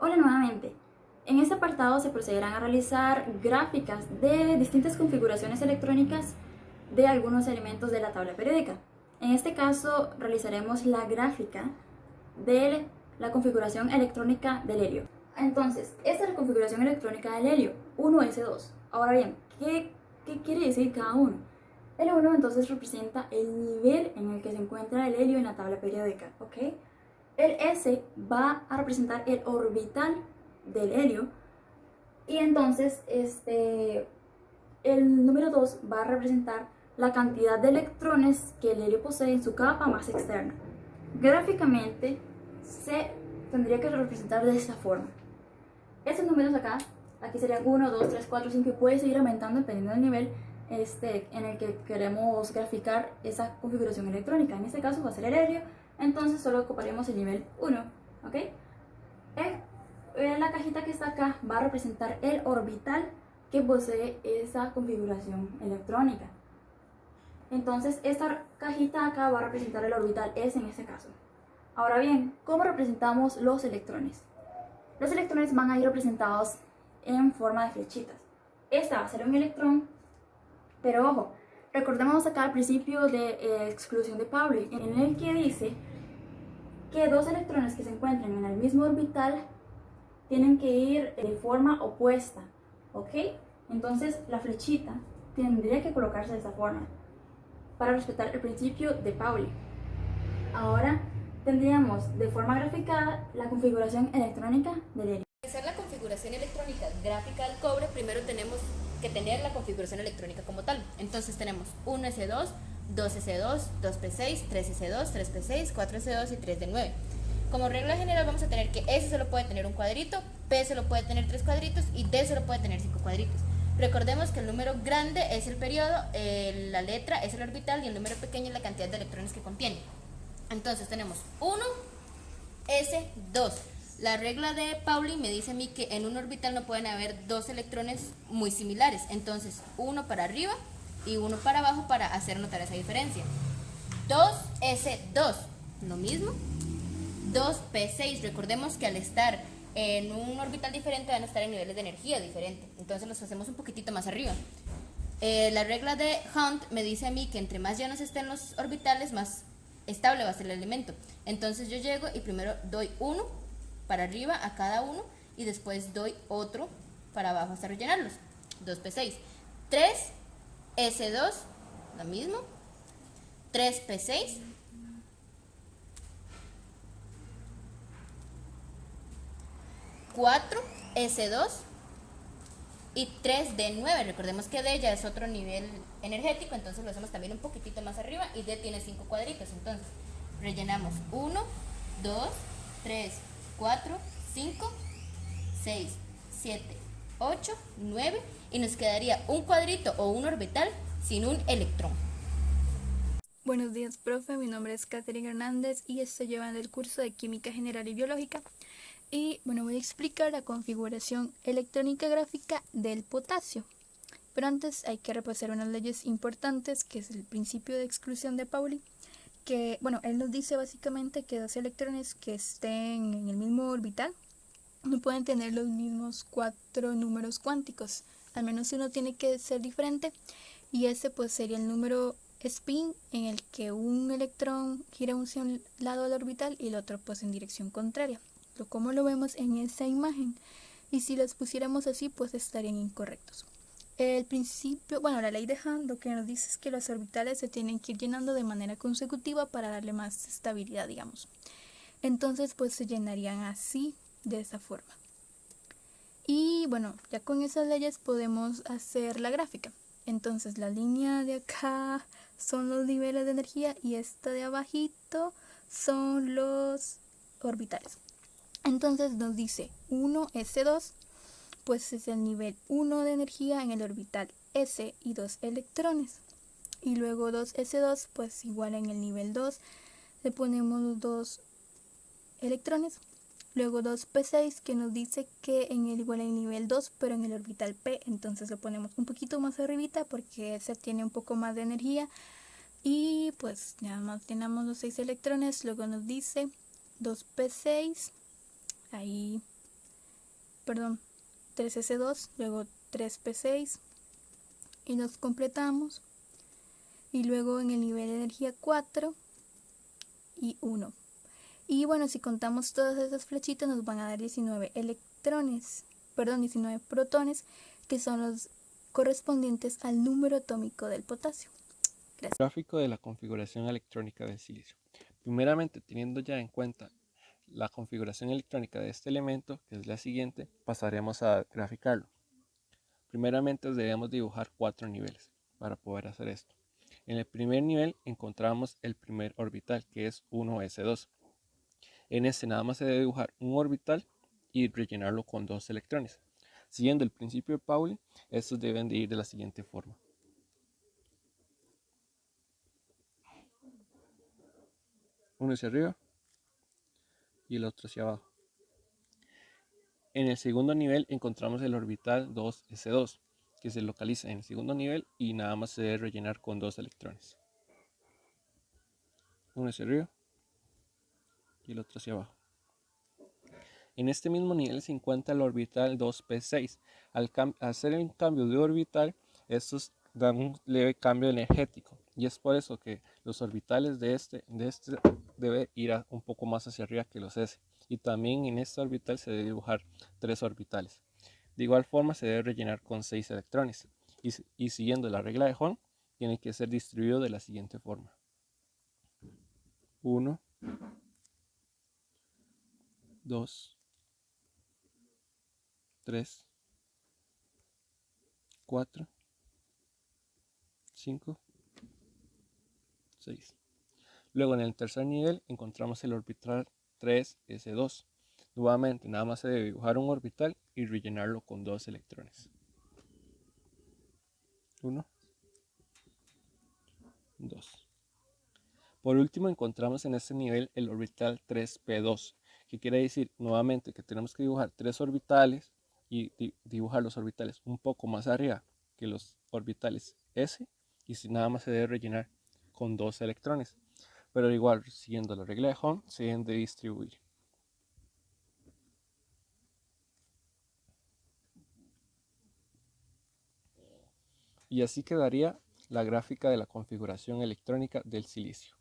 Hola nuevamente. En este apartado se procederán a realizar gráficas de distintas configuraciones electrónicas de algunos elementos de la tabla periódica. En este caso realizaremos la gráfica de la configuración electrónica del helio. Entonces, esta es la configuración electrónica del helio, 1s2. Ahora bien, ¿qué quiere decir cada uno? El 1 entonces representa el nivel en el que se encuentra el helio en la tabla periódica, ¿ok? El S va a representar el orbital del helio y entonces el número 2 va a representar la cantidad de electrones que el helio posee en su capa más externa. Gráficamente se tendría que representar de esta forma. Estos números acá, aquí serían 1, 2, 3, 4, 5 y puede seguir aumentando dependiendo del nivel en el que queremos graficar esa configuración electrónica. En este caso va a ser el helio, entonces solo ocuparemos el nivel 1, ¿ok? La cajita que está acá va a representar el orbital que posee esa configuración electrónica. Entonces esta cajita acá va a representar el orbital S en este caso. Ahora bien, ¿cómo representamos los electrones? Los electrones van a ir representados en forma de flechitas. Esta va a ser un electrón, pero ojo, recordemos acá al principio de exclusión de Pauli, en el que dice que dos electrones que se encuentren en el mismo orbital tienen que ir de forma opuesta, ¿ok? Entonces la flechita tendría que colocarse de esta forma para respetar el principio de Pauli. Ahora tendríamos de forma graficada la configuración electrónica del helio. Para hacer la configuración electrónica gráfica del cobre, primero tenemos que tener la configuración electrónica como tal. Entonces tenemos 1s2, 2s2, 2p6, 3s2, 3p6, 4s2 y 3d9. Como regla general vamos a tener que S solo puede tener un cuadrito, P solo puede tener 3 cuadritos y D solo puede tener 5 cuadritos. Recordemos que el número grande es el periodo, la letra es el orbital y el número pequeño es la cantidad de electrones que contiene. Entonces tenemos 1s2. La regla de Pauli me dice a mí que en un orbital no pueden haber dos electrones muy similares. Entonces, uno para arriba y uno para abajo para hacer notar esa diferencia. 2s2, lo mismo. 2p6, recordemos que al estar en un orbital diferente van a estar en niveles de energía diferentes. Entonces los hacemos un poquitito más arriba. La regla de Hunt me dice a mí que entre más llenos estén los orbitales, más estable va a ser el elemento. Entonces yo llego y primero doy uno para arriba a cada uno y después doy otro para abajo hasta rellenarlos. 2p6. 3s2, lo mismo. 3p6. 4s2 y 3d9. Recordemos que D ya es otro nivel energético, entonces lo hacemos también un poquitito más arriba y D tiene 5 cuadritos. Entonces rellenamos 1, 2, 3, 4, 5, 6, 7, 8, 9 y nos quedaría un cuadrito o un orbital sin un electrón. Buenos días, profe. Mi nombre es Katherine Hernández y estoy llevando el curso de Química General y Biológica. Y bueno, voy a explicar la configuración electrónica gráfica del potasio. Pero antes hay que repasar unas leyes importantes, que es el principio de exclusión de Pauli, que, bueno, él nos dice básicamente que dos electrones que estén en el mismo orbital no pueden tener los mismos 4 números cuánticos. Al menos uno tiene que ser diferente y ese pues sería el número spin, en el que un electrón gira hacia un lado del orbital y el otro pues en dirección contraria. Como lo vemos en esa imagen, y si las pusiéramos así pues estarían incorrectos. El principio, bueno, la ley de Hahn lo que nos dice es que los orbitales se tienen que ir llenando de manera consecutiva para darle más estabilidad, digamos. Entonces pues se llenarían así, de esa forma. Y bueno, ya con esas leyes podemos hacer la gráfica. Entonces la línea de acá son los niveles de energía y esta de abajito son los orbitales. Entonces nos dice 1s2, pues es el nivel 1 de energía en el orbital S y 2 electrones. Y luego 2s2, pues igual en el nivel 2 le ponemos los 2 electrones. Luego 2p6, que nos dice que en el igual en nivel 2, pero en el orbital P, entonces lo ponemos un poquito más arribita porque ese tiene un poco más de energía. Y pues nada más llenamos los 6 electrones. Luego nos dice 2p6, ahí 3s2, luego 3p6 y los completamos. Y luego en el nivel de energía 4 y 1. Y bueno, si contamos todas esas flechitas nos van a dar 19 19 protones, que son los correspondientes al número atómico del potasio. Gracias. Gráfico de la configuración electrónica del silicio. Primeramente, teniendo ya en cuenta la configuración electrónica de este elemento, que es la siguiente, pasaremos a graficarlo. Primeramente debemos dibujar 4 niveles para poder hacer esto. En el primer nivel encontramos el primer orbital, que es 1s2. En este nada más se debe dibujar un orbital y rellenarlo con 2 electrones. Siguiendo el principio de Pauli, estos deben de ir de la siguiente forma. Uno hacia arriba y el otro hacia abajo. En el segundo nivel encontramos el orbital 2s2, que se localiza en el segundo nivel y nada más se debe rellenar con 2 electrones. Uno hacia arriba y el otro hacia abajo. En este mismo nivel se encuentra el orbital 2p6. Al hacer el cambio de orbital, estos dan un leve cambio energético, y es por eso que los orbitales de este debe ir un poco más hacia arriba que los S. Y también en este orbital se debe dibujar 3 orbitales. De igual forma se debe rellenar con 6 electrones. Y siguiendo la regla de Hahn, tiene que ser distribuido de la siguiente forma. 1, 2, 3, 4, 5, 6. Luego en el tercer nivel encontramos el orbital 3s2. Nuevamente nada más se debe dibujar un orbital y rellenarlo con 2 electrones. 1, 2. Por último encontramos en este nivel el orbital 3p2, que quiere decir nuevamente que tenemos que dibujar 3 orbitales y dibujar los orbitales un poco más arriba que los orbitales s, y si nada más se debe rellenar con 2 electrones. Pero igual, siguiendo la regla de Hahn, se deben de distribuir. Y así quedaría la gráfica de la configuración electrónica del silicio.